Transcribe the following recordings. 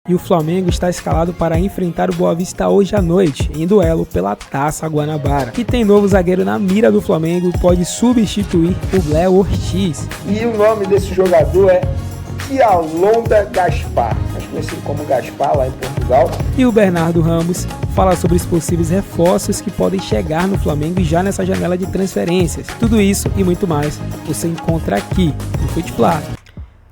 E o Flamengo está escalado para enfrentar o Boa Vista hoje à noite, em duelo pela Taça Guanabara. Que tem novo zagueiro na mira do Flamengo e pode substituir o Léo Ortiz. E o nome desse jogador é Kialonda Gaspar, mais conhecido como Gaspar lá em Portugal. E o Bernardo Ramos fala sobre os possíveis reforços que podem chegar no Flamengo e já nessa janela de transferências. Tudo isso e muito mais você encontra aqui no Futebol.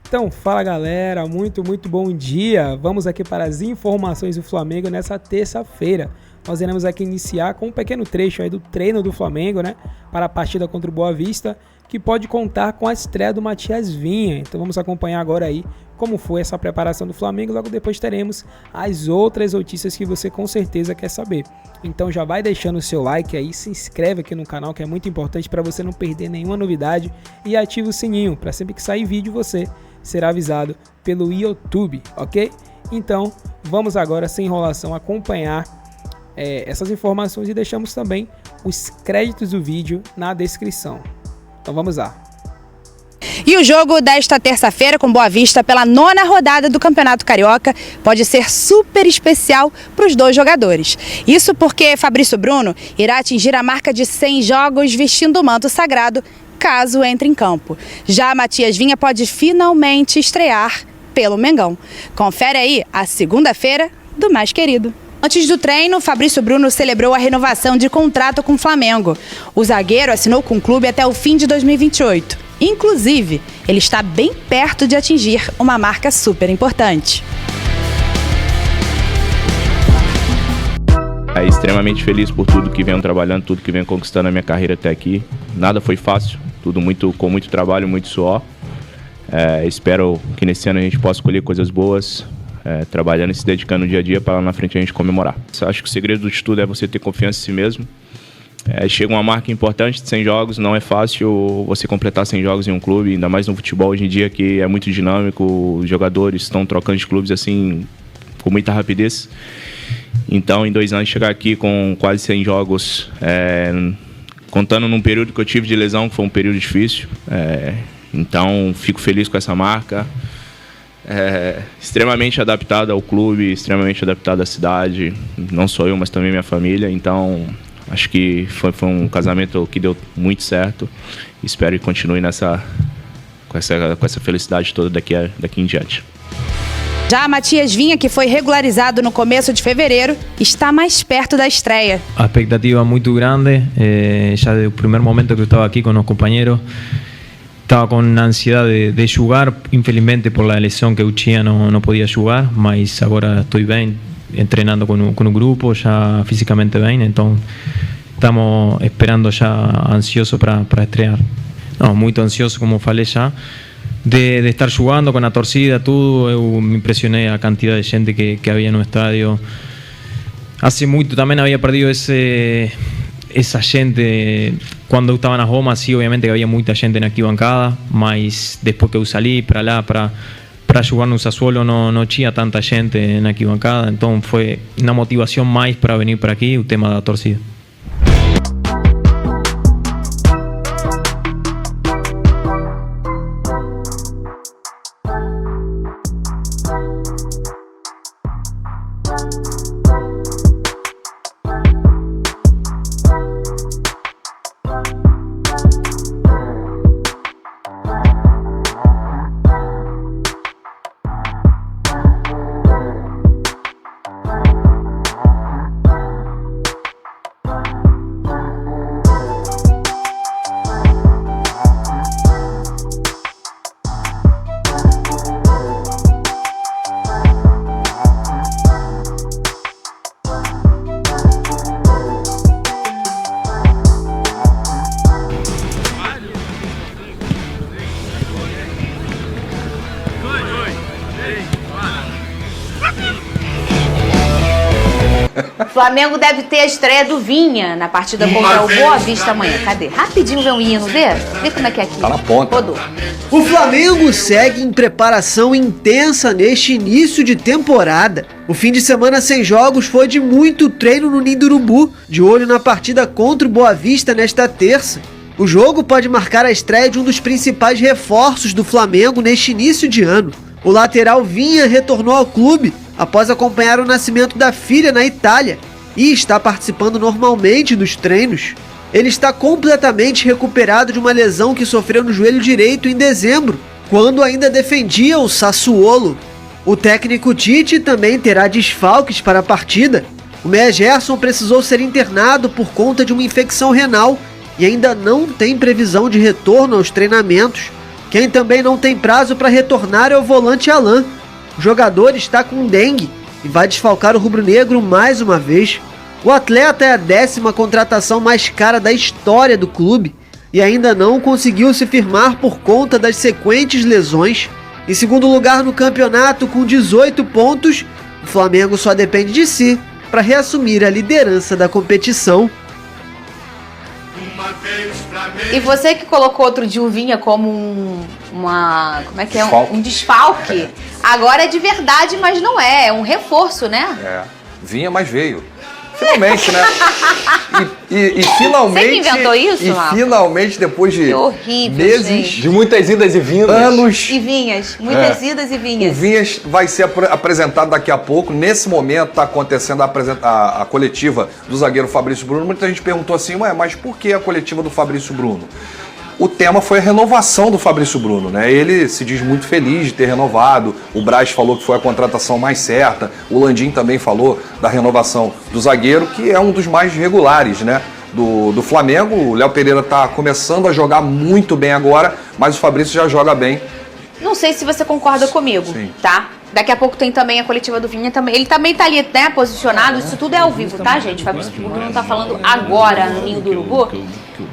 Então, fala galera, muito bom dia. Vamos aqui para as informações do Flamengo nessa terça-feira. Nós iremos aqui iniciar com um pequeno trecho aí do treino do Flamengo, né, para a partida contra o Boa Vista, que pode contar com a estreia do Matias Vinha. Então vamos acompanhar agora aí como foi essa preparação do Flamengo. Logo depois teremos as outras notícias que você com certeza quer saber. Então já vai deixando o seu like aí, se inscreve aqui no canal, que é muito importante para você não perder nenhuma novidade, e ativa o sininho para sempre que sair vídeo você será avisado pelo YouTube, ok? Então vamos agora, sem enrolação, acompanhar essas informações e deixamos também os créditos do vídeo na descrição. Então vamos lá. E o jogo desta terça-feira com Boa Vista pela 9ª rodada do Campeonato Carioca pode ser super especial para os dois jogadores. Isso porque Fabrício Bruno irá atingir a marca de 100 jogos vestindo o manto sagrado, caso entre em campo. Já Matias Vinha pode finalmente estrear pelo Mengão. Confere aí a segunda-feira do mais querido. Antes do treino, Fabrício Bruno celebrou a renovação de contrato com o Flamengo. O zagueiro assinou com o clube até o fim de 2028. Inclusive, ele está bem perto de atingir uma marca super importante. Extremamente feliz por tudo que venho trabalhando, tudo que venho conquistando na minha carreira até aqui. Nada foi fácil, tudo com muito trabalho, muito suor. Espero que nesse ano a gente possa colher coisas boas, trabalhando e se dedicando no dia a dia para lá na frente a gente comemorar. Acho que o segredo de tudo é você ter confiança em si mesmo. Chega uma marca importante de 100 jogos, não é fácil você completar 100 jogos em um clube, ainda mais no futebol hoje em dia, que é muito dinâmico, os jogadores estão trocando de clubes assim com muita rapidez. Então, em 2 anos, chegar aqui com quase 100 jogos, contando num período que eu tive de lesão, que foi um período difícil. Então, fico feliz com essa marca. Extremamente adaptado ao clube, extremamente adaptado à cidade. Não só eu, mas também minha família. Então, acho que foi um casamento que deu muito certo. Espero que continue com essa felicidade toda daqui em diante. Já Matias Vinha, que foi regularizado no começo de fevereiro, está mais perto da estreia. A expectativa é muito grande. Já desde o primeiro momento que eu estava aqui com os companheiros, estava com ansiedade de jogar. Infelizmente, por la lesão que eu tinha, não podia jogar, mas agora estou bem, treinando com o grupo, já fisicamente bem, então estamos esperando já, ansioso para estrear. Não, muito ansioso, como falei já, de estar jugando con la torcida, tudo. Eu me impresioné a cantidad de gente que había no estádio. Hace muito também había perdido essa gente quando eu estava na Roma. Sí, obviamente que había muita gente na arquibancada, mas depois que eu salí para lá para jugar no Sassuolo não tinha tanta gente na arquibancada, então foi uma motivação mais para vir para aqui, o tema da torcida. Flamengo deve ter a estreia do Vinha na partida contra o Boa Vista amanhã. Cadê? Rapidinho vê um hino, vê? Vê como é que é aqui. Tá na ponta. Rodou. O Flamengo segue em preparação intensa neste início de temporada. O fim de semana sem jogos foi de muito treino no Ninho do Urubu, de olho na partida contra o Boa Vista nesta terça. O jogo pode marcar a estreia de um dos principais reforços do Flamengo neste início de ano. O lateral Vinha retornou ao clube após acompanhar o nascimento da filha na Itália e está participando normalmente dos treinos. Ele está completamente recuperado de uma lesão que sofreu no joelho direito em dezembro, quando ainda defendia o Sassuolo. O técnico Tite também terá desfalques para a partida. O meia Gerson precisou ser internado por conta de uma infecção renal e ainda não tem previsão de retorno aos treinamentos. Quem também não tem prazo para retornar é o volante Alain. O jogador está com dengue e vai desfalcar o rubro-negro mais uma vez. O atleta é a 10ª contratação mais cara da história do clube e ainda não conseguiu se firmar por conta das sequentes lesões. Em segundo lugar no campeonato, com 18 pontos, o Flamengo só depende de si para reassumir a liderança da competição. E você que colocou outro dia o Vinha como um desfalque, agora é de verdade, mas não é, é um reforço, né? É, Vinha, mas veio. Finalmente, né? E finalmente... Você que inventou isso, E finalmente, depois de meses... Gente. De muitas idas e vindas. Anos. E vinhas. Muitas idas e vinhas. O Vinhas vai ser apresentado daqui a pouco. Nesse momento está acontecendo a coletiva do zagueiro Fabrício Bruno. Muita gente perguntou assim, mas por que a coletiva do Fabrício Bruno? O tema foi a renovação do Fabrício Bruno, né? Ele se diz muito feliz de ter renovado. O Braz falou que foi a contratação mais certa. O Landim também falou da renovação do zagueiro, que é um dos mais regulares, né? Do Flamengo. O Léo Pereira está começando a jogar muito bem agora, mas o Fabrício já joga bem. Não sei se você concorda comigo, Sim. tá? Daqui a pouco tem também a coletiva do Vinha também. Ele também tá ali, né, posicionado. Isso tudo é ao vivo, tá, gente? Fabrício Bruno tá falando agora no Ninho do Urubu.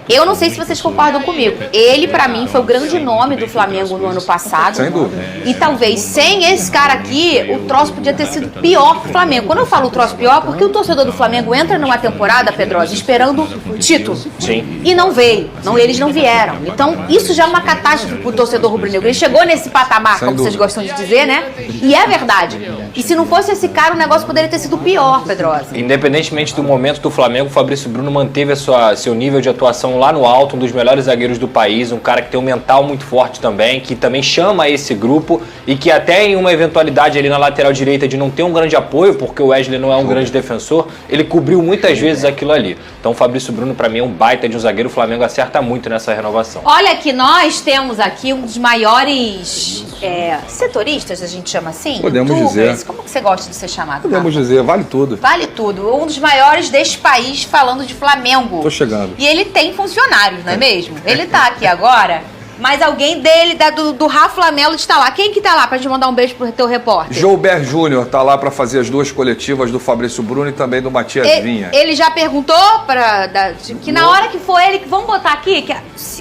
Eu não sei se vocês concordam comigo. Ele, pra mim, foi o grande nome do Flamengo no ano passado. Sem dúvida. E talvez sem esse cara aqui, o troço podia ter sido pior pro Flamengo. Quando eu falo troço pior, porque o torcedor do Flamengo entra numa temporada, Pedrosa, esperando título. Sim. E não veio. Eles não vieram. Então, isso já é uma catástrofe pro torcedor rubro-negro. Ele chegou nesse patamar, como vocês gostam de dizer, né? E é verdade. E se não fosse esse cara, o negócio poderia ter sido pior, Pedrosa. Independentemente do momento do Flamengo, o Fabrício Bruno manteve seu nível de atuação lá no alto, um dos melhores zagueiros do país, um cara que tem um mental muito forte também, que também chama esse grupo e que até em uma eventualidade ali na lateral direita de não ter um grande apoio, porque o Wesley não é um grande defensor, ele cobriu muitas vezes aquilo ali. Então o Fabrício Bruno pra mim é um baita de um zagueiro, o Flamengo acerta muito nessa renovação. Olha que nós temos aqui um dos maiores setoristas, a gente chama assim? Podemos dizer. Como que você gosta de ser chamado? Podemos Rafa? dizer, vale tudo. Vale tudo. Um dos maiores deste país falando de Flamengo. Tô chegando. E ele tem funcionários, não é mesmo? Ele tá aqui agora, mas alguém dele, do Rafa Lamelo, está lá. Quem que tá lá pra gente mandar um beijo pro teu repórter? Joubert Júnior tá lá para fazer as duas coletivas do Fabrício Bruno e também do Matias Vinha. Ele já perguntou que na hora que for ele, que vamos botar aqui,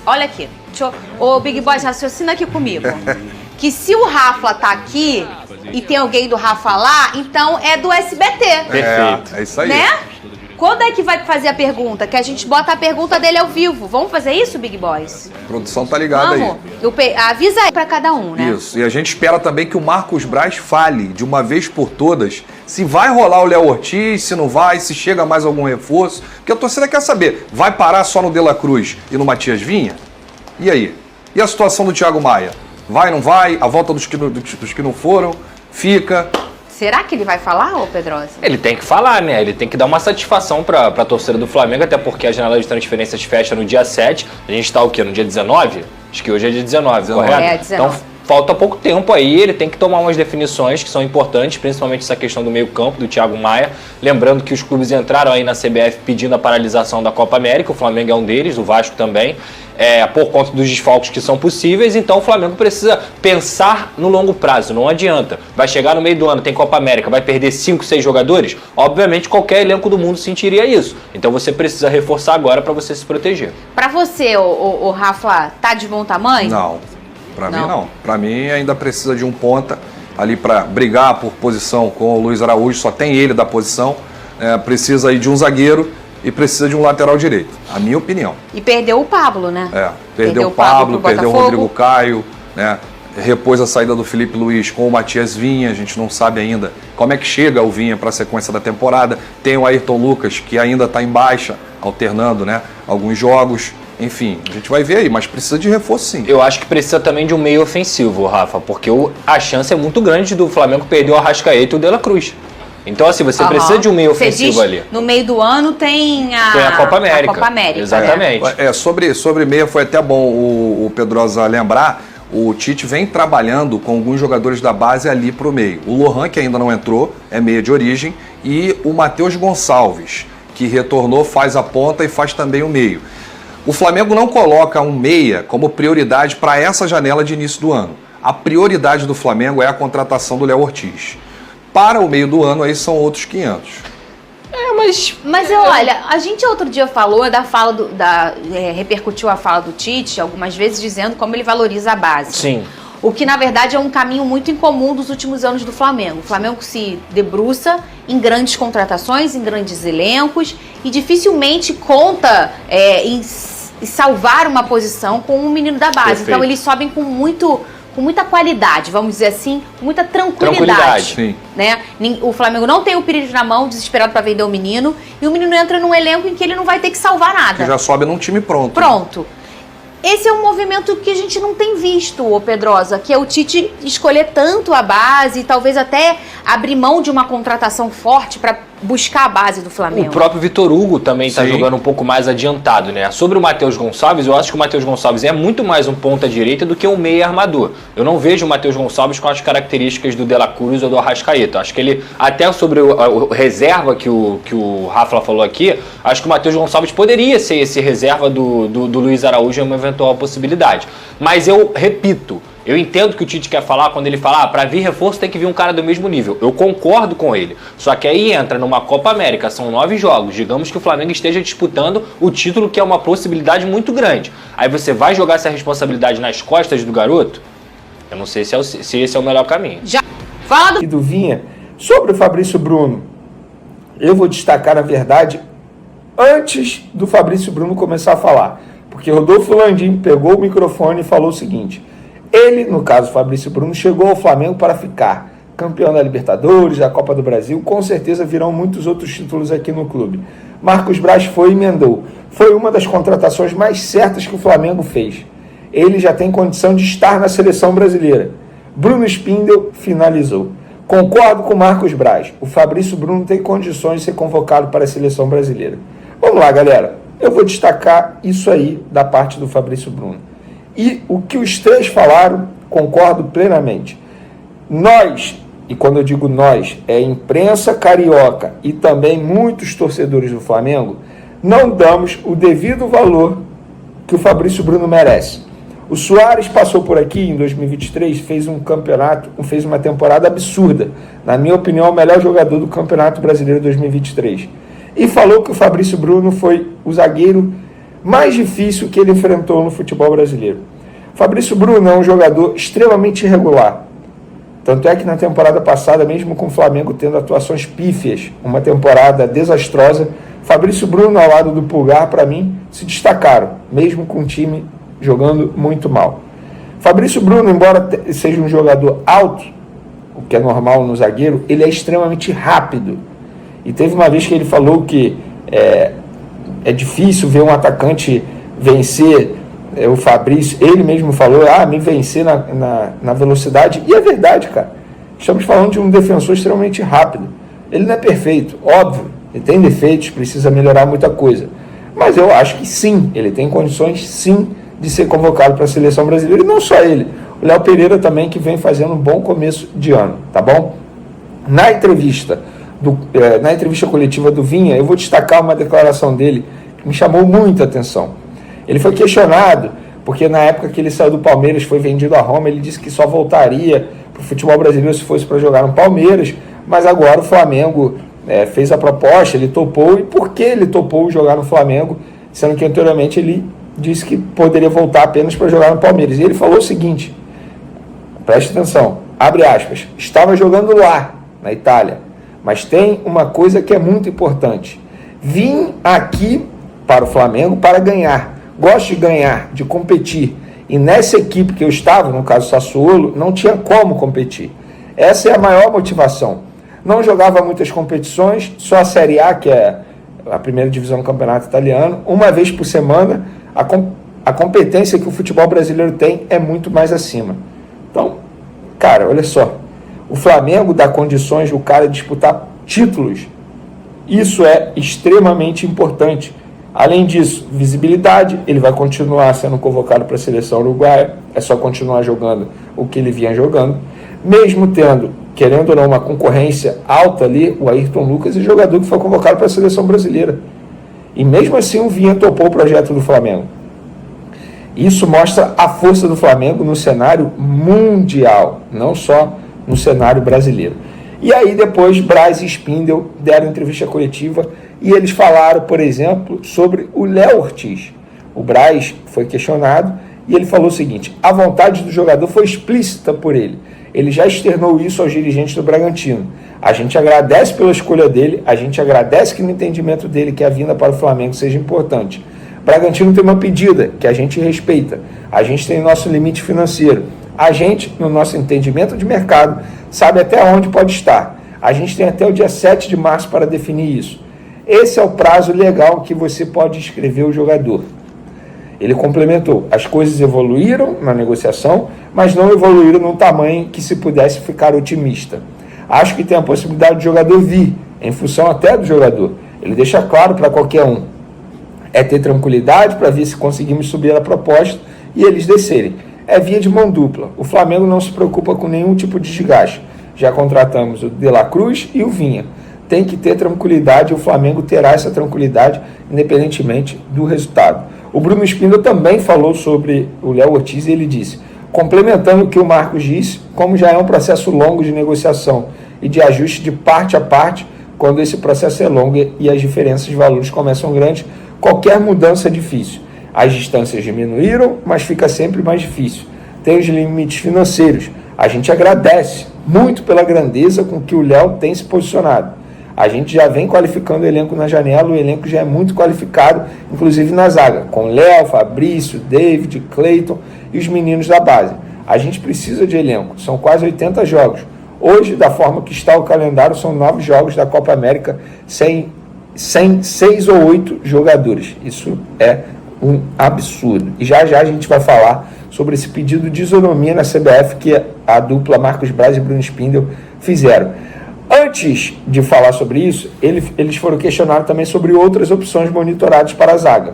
olha aqui, ô Big Boy, raciocina aqui comigo. Que se o Rafa tá aqui e tem alguém do Rafa lá, então é do SBT. Perfeito. É isso aí. Né? Quando é que vai fazer a pergunta? Que a gente bota a pergunta dele ao vivo. Vamos fazer isso, Big Boys? A produção tá ligada aí. Avisa aí pra cada um, né? Isso. E a gente espera também que o Marcos Braz fale de uma vez por todas se vai rolar o Léo Ortiz, se não vai, se chega mais algum reforço. Porque a torcida quer saber, vai parar só no De La Cruz e no Matias Vinha? E aí? E a situação do Thiago Maia? Vai, não vai? A volta dos que não foram? Fica? Será que ele vai falar, ô Pedrosa? Ele tem que falar, né? Ele tem que dar uma satisfação pra torcida do Flamengo, até porque a janela de transferências fecha no dia 7. A gente tá o quê? No dia 19? Acho que hoje é dia 19, correto? É, 19. Então falta pouco tempo aí, ele tem que tomar umas definições que são importantes, principalmente essa questão do meio-campo, do Thiago Maia. Lembrando que os clubes entraram aí na CBF pedindo a paralisação da Copa América, o Flamengo é um deles, o Vasco também. Por conta dos desfalques que são possíveis, então o Flamengo precisa pensar no longo prazo, não adianta. Vai chegar no meio do ano, tem Copa América, vai perder 5, 6 jogadores? Obviamente qualquer elenco do mundo sentiria isso. Então você precisa reforçar agora para você se proteger. Pra você, o Rafa, tá de bom tamanho? Não, pra mim não. Pra mim ainda precisa de um ponta ali para brigar por posição com o Luiz Araújo, só tem ele da posição. Precisa aí de um zagueiro e precisa de um lateral direito, a minha opinião. E perdeu o Pablo, né? Perdeu o Pablo, perdeu o Rodrigo Caio, né? Repôs a saída do Felipe Luiz com o Matias Vinha, a gente não sabe ainda como é que chega o Vinha para a sequência da temporada. Tem o Ayrton Lucas, que ainda está em baixa, alternando, né, alguns jogos. Enfim, a gente vai ver aí, mas precisa de reforço sim. Eu acho que precisa também de um meio ofensivo, Rafa, porque a chance é muito grande do Flamengo perder o Arrascaeta e o De La Cruz. Então, assim, você precisa de um meio ofensivo ali. No meio do ano tem a Copa América. A Copa América. Exatamente. Sobre meia foi até bom o Pedrosa lembrar. O Tite vem trabalhando com alguns jogadores da base ali pro meio. O Lohan, que ainda não entrou, é meia de origem, e o Matheus Gonçalves, que retornou, faz a ponta e faz também o meio. O Flamengo não coloca um meia como prioridade para essa janela de início do ano. A prioridade do Flamengo é a contratação do Léo Ortiz. Para o meio do ano, aí são outros 500. Mas olha, a gente outro dia falou da fala repercutiu a fala do Tite algumas vezes dizendo como ele valoriza a base. Sim. O que, na verdade, é um caminho muito incomum dos últimos anos do Flamengo. O Flamengo se debruça em grandes contratações, em grandes elencos e dificilmente conta em salvar uma posição com um menino da base. Perfeito. Então, eles sobem com muita qualidade, vamos dizer assim, com muita tranquilidade. Sim. Né? O Flamengo não tem o Pires na mão, desesperado para vender o menino, e o menino entra num elenco em que ele não vai ter que salvar nada. Que já sobe num time pronto. Pronto. Esse é um movimento que a gente não tem visto, ô Pedrosa, que é o Tite escolher tanto a base, talvez até abrir mão de uma contratação forte para buscar a base do Flamengo. O próprio Vitor Hugo também está Sim. jogando um pouco mais adiantado, né? Sobre o Matheus Gonçalves, eu acho que o Matheus Gonçalves é muito mais um ponta-direita do que um meia armador. Eu não vejo o Matheus Gonçalves com as características do De La Cruz ou do Arrascaeta. Acho que ele, até sobre o reserva que o Rafa falou aqui, acho que o Matheus Gonçalves poderia ser esse reserva do Luiz Araújo em uma eventual possibilidade. Mas eu repito, eu entendo que o Tite quer falar quando ele fala, para vir reforço tem que vir um cara do mesmo nível. Eu concordo com ele. Só que aí entra numa Copa América, são 9 jogos. Digamos que o Flamengo esteja disputando o título, que é uma possibilidade muito grande. Aí você vai jogar essa responsabilidade nas costas do garoto? Eu não sei se esse é o melhor caminho. Já fala do Vinha. Sobre o Fabrício Bruno, eu vou destacar, na verdade, antes do Fabrício Bruno começar a falar. Porque Rodolfo Landim pegou o microfone e falou o seguinte: ele, no caso Fabrício Bruno, chegou ao Flamengo para ficar campeão da Libertadores, da Copa do Brasil, com certeza virão muitos outros títulos aqui no clube. Marcos Braz foi e emendou. Foi uma das contratações mais certas que o Flamengo fez. Ele já tem condição de estar na seleção brasileira. Bruno Spindel finalizou. Concordo com Marcos Braz. O Fabrício Bruno tem condições de ser convocado para a seleção brasileira. Vamos lá, galera. Eu vou destacar isso aí da parte do Fabrício Bruno. E o que os três falaram, concordo plenamente. Nós, e quando eu digo nós, é a imprensa carioca e também muitos torcedores do Flamengo, não damos o devido valor que o Fabrício Bruno merece. O Suárez passou por aqui em 2023, fez uma temporada absurda. Na minha opinião, o melhor jogador do Campeonato Brasileiro 2023. E falou que o Fabrício Bruno foi o zagueiro mais difícil que ele enfrentou no futebol brasileiro. Fabrício Bruno é um jogador extremamente irregular. Tanto é que na temporada passada, mesmo com o Flamengo tendo atuações pífias, uma temporada desastrosa, Fabrício Bruno ao lado do Pulgar, para mim, se destacaram, mesmo com o time jogando muito mal. Fabrício Bruno, embora seja um jogador alto, o que é normal no zagueiro, ele é extremamente rápido. E teve uma vez que ele falou que é difícil ver um atacante vencer o Fabrício. Ele mesmo falou, me vencer na velocidade. E é verdade, cara. Estamos falando de um defensor extremamente rápido. Ele não é perfeito, óbvio. Ele tem defeitos, precisa melhorar muita coisa. Mas eu acho que sim, ele tem condições, sim, de ser convocado para a seleção brasileira. E não só ele. O Léo Pereira também, que vem fazendo um bom começo de ano, tá bom? Na entrevista coletiva do Vinha, eu vou destacar uma declaração dele que me chamou muita atenção. Ele foi questionado, porque na época que ele saiu do Palmeiras, foi vendido a Roma, ele disse que só voltaria para o futebol brasileiro se fosse para jogar no Palmeiras, mas agora o Flamengo fez a proposta, ele topou. E por que ele topou jogar no Flamengo, sendo que anteriormente ele disse que poderia voltar apenas para jogar no Palmeiras? E ele falou o seguinte, preste atenção, abre aspas, estava jogando lá, na Itália, mas tem uma coisa que é muito importante. Vim aqui para o Flamengo para ganhar. Gosto de ganhar, de competir. E nessa equipe que eu estava, no caso Sassuolo, não tinha como competir. Essa é a maior motivação. Não jogava muitas competições, só a Série A, que é a primeira divisão do campeonato italiano, uma vez por semana. A competência que o futebol brasileiro tem é muito mais acima. Então, cara, olha só, o Flamengo dá condições do cara disputar títulos. Isso é extremamente importante. Além disso, visibilidade, ele vai continuar sendo convocado para a seleção uruguaia, é só continuar jogando o que ele vinha jogando, mesmo tendo, querendo ou não, uma concorrência alta ali, o Ayrton Lucas é jogador que foi convocado para a seleção brasileira. E mesmo assim o Vinha topou o projeto do Flamengo. Isso mostra a força do Flamengo no cenário mundial, não só no cenário brasileiro. E aí depois Braz e Spindel deram entrevista coletiva e eles falaram, por exemplo, sobre o Léo Ortiz. O Braz foi questionado e ele falou o seguinte: a vontade do jogador foi explícita por ele. Ele já externou isso aos dirigentes do Bragantino. A gente agradece pela escolha dele, a gente agradece que no entendimento dele que a vinda para o Flamengo seja importante. O Bragantino tem uma pedida que a gente respeita. A gente tem nosso limite financeiro. A gente, no nosso entendimento de mercado, sabe até onde pode estar. A gente tem até o dia 7 de março para definir isso. Esse é o prazo legal que você pode inscrever o jogador. Ele complementou: as coisas evoluíram na negociação, mas não evoluíram num tamanho que se pudesse ficar otimista. Acho que tem a possibilidade do jogador vir, em função até do jogador. Ele deixa claro para qualquer um. É ter tranquilidade para ver se conseguimos subir a proposta e eles descerem. É via de mão dupla. O Flamengo não se preocupa com nenhum tipo de desgaste. Já contratamos o De La Cruz e o Vinha. Tem que ter tranquilidade, o Flamengo terá essa tranquilidade independentemente do resultado. O Bruno Spindel também falou sobre o Léo Ortiz e ele disse: complementando o que o Marcos disse, como já é um processo longo de negociação e de ajuste de parte a parte, quando esse processo é longo e as diferenças de valores começam grandes, qualquer mudança é difícil. As distâncias diminuíram, mas fica sempre mais difícil. Tem os limites financeiros. A gente agradece muito pela grandeza com que o Léo tem se posicionado. A gente já vem qualificando o elenco na janela, o elenco já é muito qualificado, inclusive na zaga, com Léo, Fabrício, David, Cleiton e os meninos da base. A gente precisa de elenco, são quase 80 jogos. Hoje, da forma que está o calendário, são 9 jogos da Copa América sem 6 ou 8 jogadores. Isso é um absurdo. E já já a gente vai falar sobre esse pedido de isonomia na CBF que a dupla Marcos Braz e Bruno Spindel fizeram. Antes de falar sobre isso, eles foram questionados também sobre outras opções monitoradas para a zaga.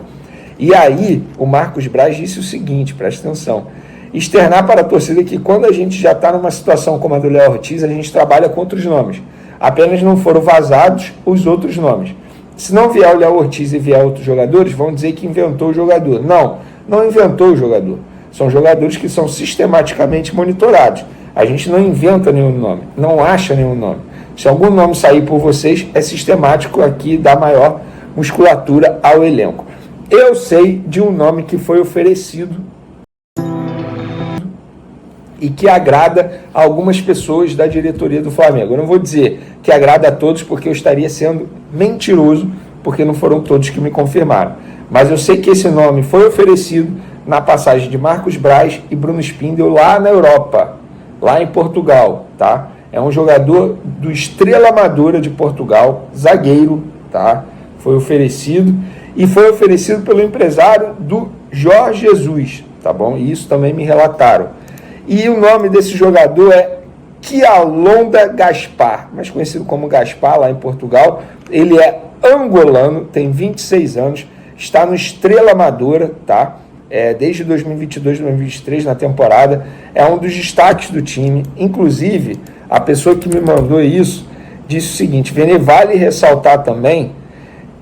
E aí, o Marcos Braz disse o seguinte, presta atenção: externar para a torcida que quando a gente já está numa situação como a do Léo Ortiz, a gente trabalha com outros nomes. Apenas não foram vazados os outros nomes. Se não vier o Léo Ortiz e vier outros jogadores, vão dizer que inventou o jogador. Não, não inventou o jogador. São jogadores que são sistematicamente monitorados. A gente não inventa nenhum nome, não acha nenhum nome. Se algum nome sair por vocês, é sistemático aqui dar maior musculatura ao elenco. Eu sei de um nome que foi oferecido e que agrada a algumas pessoas da diretoria do Flamengo. Eu não vou dizer que agrada a todos, porque eu estaria sendo mentiroso, porque não foram todos que me confirmaram. Mas eu sei que esse nome foi oferecido na passagem de Marcos Braz e Bruno Spindel lá na Europa, lá em Portugal, tá? É um jogador do Estrela Amadora de Portugal, zagueiro, tá? Foi oferecido e foi oferecido pelo empresário do Jorge Jesus, tá bom? E isso também me relataram. E o nome desse jogador é Kialonda Gaspar, mais conhecido como Gaspar lá em Portugal. Ele é angolano, tem 26 anos, está no Estrela Amadora, tá? Desde 2022, 2023 na temporada, é um dos destaques do time. Inclusive, a pessoa que me mandou isso disse o seguinte: vale ressaltar também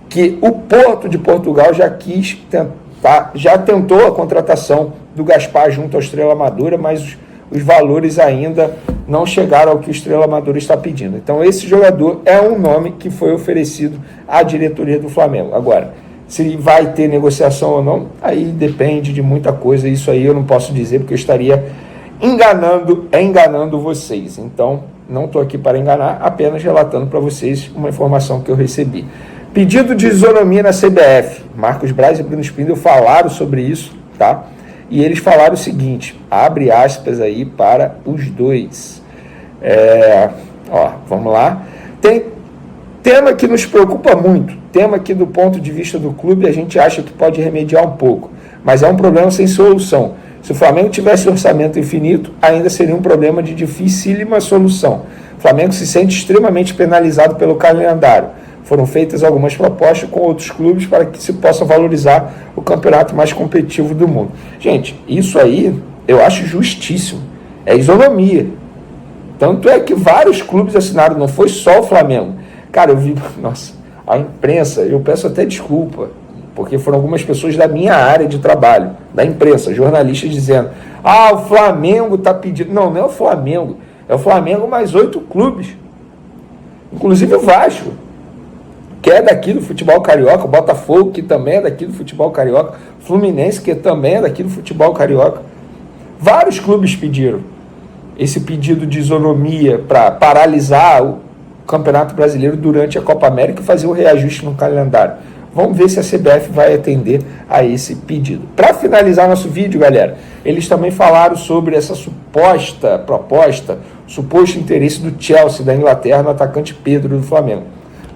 que o Porto de Portugal já tentou a contratação do Gaspar junto ao Estrela Amadora, mas os valores ainda não chegaram ao que o Estrela Amadora está pedindo. Então esse jogador é um nome que foi oferecido à diretoria do Flamengo. Agora, se vai ter negociação ou não, aí depende de muita coisa. Isso aí eu não posso dizer, porque eu estaria enganando vocês. Então, não estou aqui para enganar, apenas relatando para vocês uma informação que eu recebi. Pedido de isonomia na CBF. Marcos Braz e Bruno Spindel falaram sobre isso, tá? E eles falaram o seguinte, abre aspas aí para os dois. Vamos lá. Tema que nos preocupa muito, tema que do ponto de vista do clube a gente acha que pode remediar um pouco, mas é um problema sem solução. Se o Flamengo tivesse orçamento infinito, ainda seria um problema de dificílima solução. O Flamengo se sente extremamente penalizado pelo calendário. Foram feitas algumas propostas com outros clubes para que se possa valorizar o campeonato mais competitivo do mundo. Gente, isso aí eu acho justíssimo. É isonomia. Tanto é que vários clubes assinaram, não foi só o Flamengo. Cara, eu vi, nossa, a imprensa, eu peço até desculpa, porque foram algumas pessoas da minha área de trabalho, da imprensa, jornalistas dizendo, o Flamengo está pedindo. Não, não é o Flamengo, é o Flamengo mais 8 clubes. Inclusive o Vasco, que é daqui do futebol carioca, o Botafogo, que também é daqui do futebol carioca, Fluminense, que também é daqui do futebol carioca. Vários clubes pediram esse pedido de isonomia para paralisar o Campeonato Brasileiro durante a Copa América e fazer o reajuste no calendário. Vamos ver se a CBF vai atender a esse pedido. Para finalizar nosso vídeo, galera, eles também falaram sobre essa suposta proposta, suposto interesse do Chelsea da Inglaterra no atacante Pedro do Flamengo.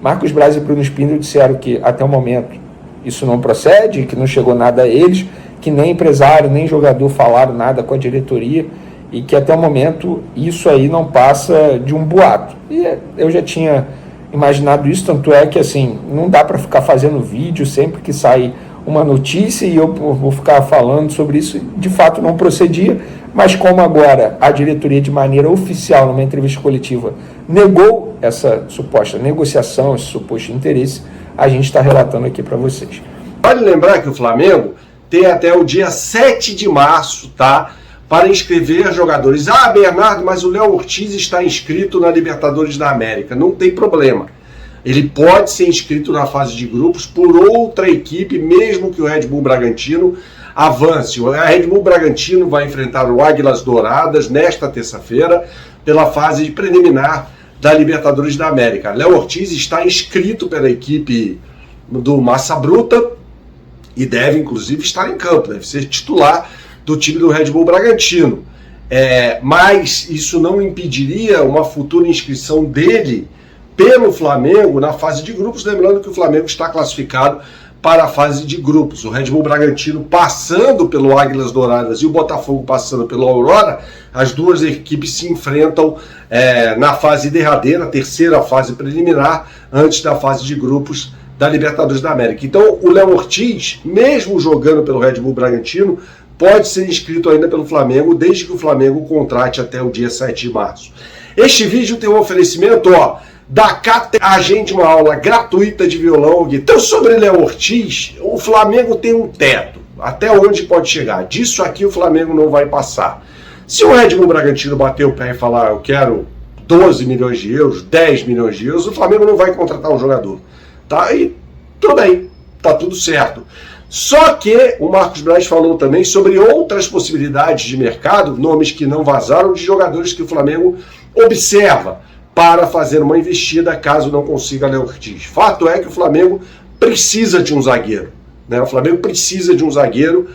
Marcos Braz e Bruno Spindler disseram que até o momento isso não procede, que não chegou nada a eles, que nem empresário, nem jogador falaram nada com a diretoria e que até o momento isso aí não passa de um boato. E eu já tinha imaginado isso, tanto é que assim, não dá para ficar fazendo vídeo sempre que sai uma notícia e eu vou ficar falando sobre isso. De fato não procedia, mas como agora a diretoria de maneira oficial, numa entrevista coletiva, negou essa suposta negociação, esse suposto interesse, a gente está relatando aqui para vocês. Vale lembrar que o Flamengo tem até o dia 7 de março, tá? Para inscrever jogadores. Bernardo, mas o Léo Ortiz está inscrito na Libertadores da América. Não tem problema. Ele pode ser inscrito na fase de grupos por outra equipe, mesmo que o Red Bull Bragantino avance. O Red Bull Bragantino vai enfrentar o Águilas Douradas nesta terça-feira pela fase de preliminar da Libertadores da América. Léo Ortiz está inscrito pela equipe do Massa Bruta e deve, inclusive, estar em campo, deve ser titular do time do Red Bull Bragantino. Mas isso não impediria uma futura inscrição dele pelo Flamengo na fase de grupos, lembrando que o Flamengo está classificado para a fase de grupos. O Red Bull Bragantino passando pelo Águilas Douradas e o Botafogo passando pelo Aurora, as duas equipes se enfrentam na fase derradeira, terceira fase preliminar, antes da fase de grupos da Libertadores da América. Então o Léo Ortiz, mesmo jogando pelo Red Bull Bragantino, pode ser inscrito ainda pelo Flamengo, desde que o Flamengo contrate até o dia 7 de março. Este vídeo tem um oferecimento, da Cater. Agende uma aula gratuita de violão. Então, sobre Léo Ortiz, o Flamengo tem um teto. Até onde pode chegar? Disso aqui o Flamengo não vai passar. Se o Red Bull Bragantino bater o pé e falar, eu quero 12 milhões de euros, 10 milhões de euros, o Flamengo não vai contratar um jogador. Tá? E tudo bem, tá tudo certo. Só que o Marcos Braz falou também sobre outras possibilidades de mercado, nomes que não vazaram, de jogadores que o Flamengo observa para fazer uma investida caso não consiga Léo Ortiz. Fato é que o Flamengo precisa de um zagueiro, né? O Flamengo precisa de um zagueiro.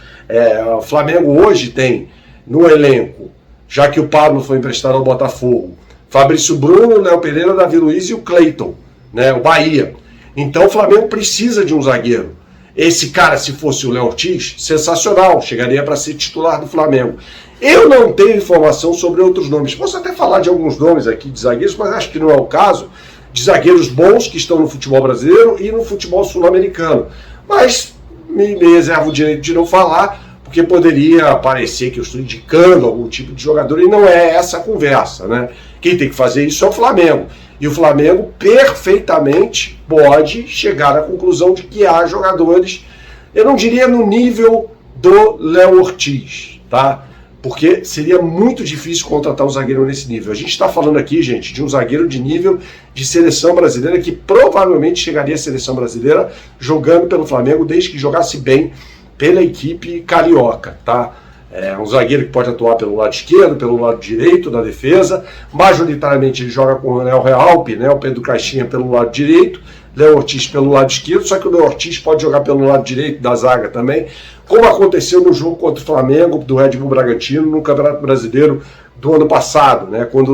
O Flamengo hoje tem no elenco, já que o Pablo foi emprestado ao Botafogo, Fabrício Bruno, Léo Pereira, Davi Luiz e o Cleiton, né? O Bahia. Então o Flamengo precisa de um zagueiro. Esse cara, se fosse o Léo Ortiz, sensacional, chegaria para ser titular do Flamengo. Eu não tenho informação sobre outros nomes. Posso até falar de alguns nomes aqui de zagueiros, mas acho que não é o caso, de zagueiros bons que estão no futebol brasileiro e no futebol sul-americano. Mas me reservo o direito de não falar, porque poderia parecer que eu estou indicando algum tipo de jogador, e não é essa a conversa, né? Quem tem que fazer isso é o Flamengo. E o Flamengo perfeitamente pode chegar à conclusão de que há jogadores, eu não diria no nível do Léo Ortiz, tá? Porque seria muito difícil contratar um zagueiro nesse nível. A gente está falando aqui, gente, de um zagueiro de nível de seleção brasileira, que provavelmente chegaria à seleção brasileira jogando pelo Flamengo, desde que jogasse bem pela equipe carioca, tá? É um zagueiro que pode atuar pelo lado esquerdo, pelo lado direito da defesa. Majoritariamente ele joga com o Léo Realpe, né? O Pedro Caixinha pelo lado direito, Léo Ortiz pelo lado esquerdo, só que o Léo Ortiz pode jogar pelo lado direito da zaga também, como aconteceu no jogo contra o Flamengo, do Red Bull Bragantino, no Campeonato Brasileiro do ano passado, né? Quando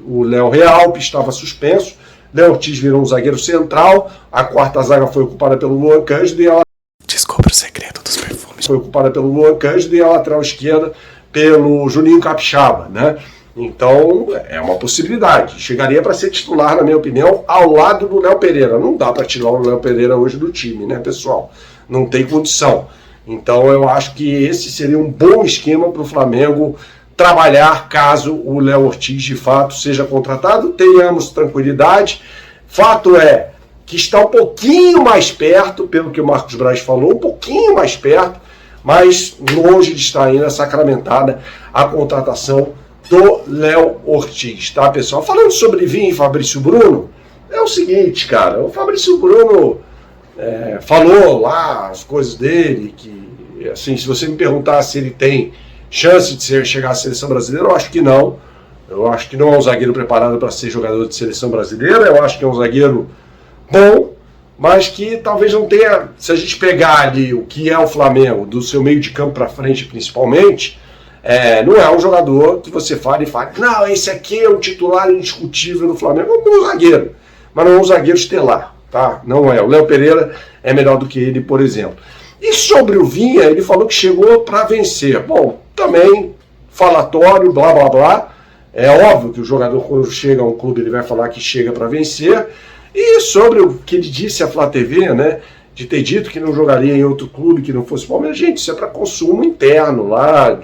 o Léo Realpe estava suspenso, Léo Ortiz virou um zagueiro central, a quarta zaga foi ocupada pelo Luan Cândido e ela... Descobre o segredo dos perfumes. Foi ocupada pelo Luan Cândido e a lateral esquerda pelo Juninho Capixaba, né? Então, é uma possibilidade. Chegaria para ser titular, na minha opinião, ao lado do Léo Pereira. Não dá para tirar o Léo Pereira hoje do time, né, pessoal? Não tem condição. Então, eu acho que esse seria um bom esquema para o Flamengo trabalhar caso o Léo Ortiz, de fato, seja contratado. Tenhamos tranquilidade. Fato é que está um pouquinho mais perto, pelo que o Marcos Braz falou, um pouquinho mais perto, mas longe de estar ainda sacramentada a contratação do Léo Ortiz, tá, pessoal? Falando sobre Vinha e Fabrício Bruno, é o seguinte, cara, o Fabrício Bruno falou lá as coisas dele, que, assim, se você me perguntar se ele tem chance de chegar à seleção brasileira, eu acho que não. Eu acho que não é um zagueiro preparado para ser jogador de seleção brasileira, eu acho que é um zagueiro bom, mas que talvez não tenha, se a gente pegar ali o que é o Flamengo, do seu meio de campo para frente principalmente, não é um jogador que você fala e fala, não, esse aqui é um titular indiscutível do Flamengo, é um bom zagueiro, mas não é um zagueiro estelar, tá? Não é. O Léo Pereira é melhor do que ele, por exemplo. E sobre o Vinha, ele falou que chegou para vencer. Bom, também falatório, blá blá blá. É óbvio que o jogador, quando chega a um clube, ele vai falar que chega para vencer. E sobre o que ele disse à Flá TV, né, de ter dito que não jogaria em outro clube que não fosse Palmeiras, gente, isso é para consumo interno lá.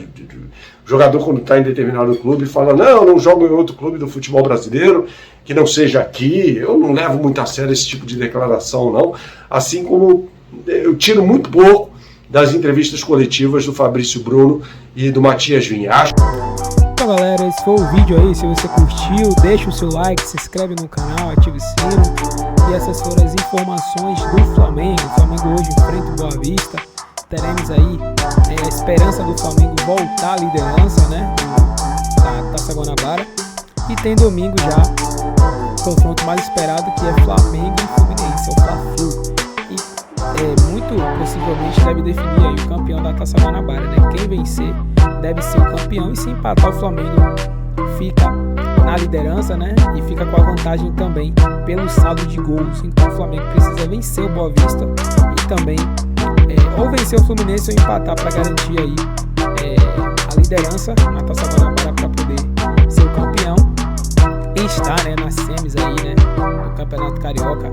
O jogador, quando está em determinado clube, fala, não jogo em outro clube do futebol brasileiro, que não seja aqui. Eu não levo muito a sério esse tipo de declaração, não. Assim como eu tiro muito pouco das entrevistas coletivas do Fabrício Bruno e do Matias Vinha. Então, galera, esse foi o vídeo aí. Se você curtiu, deixa o seu like, se inscreve no canal, ativa o sino. E essas foram as informações do Flamengo. O Flamengo hoje enfrenta o Boa Vista. Teremos aí a esperança do Flamengo voltar à liderança, né, da Taça Guanabara. E tem domingo já o confronto mais esperado, que é Flamengo e Fluminense, é o Fla-Flu. E muito possivelmente deve definir aí o campeão da Taça Guanabara, né? Quem vencer deve ser o campeão, e se empatar o Flamengo fica na liderança, né? E fica com a vantagem também pelo saldo de gols. Então o Flamengo precisa vencer o Boa Vista e também ou vencer o Fluminense ou empatar para garantir aí a liderança na Taça Guanabara, para poder ser o campeão e estar, né, nas semis aí, né, do Campeonato Carioca,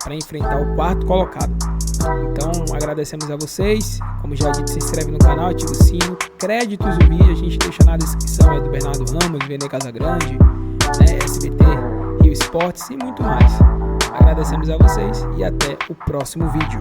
para enfrentar o quarto colocado. Então agradecemos a vocês. Como já disse, se inscreve no canal, ativa o sino. Créditos do vídeo a gente deixa na descrição, do Bernardo Ramos, Vene Casagrande, né, SBT, Rio Esportes e muito mais. Agradecemos a vocês e até o próximo vídeo.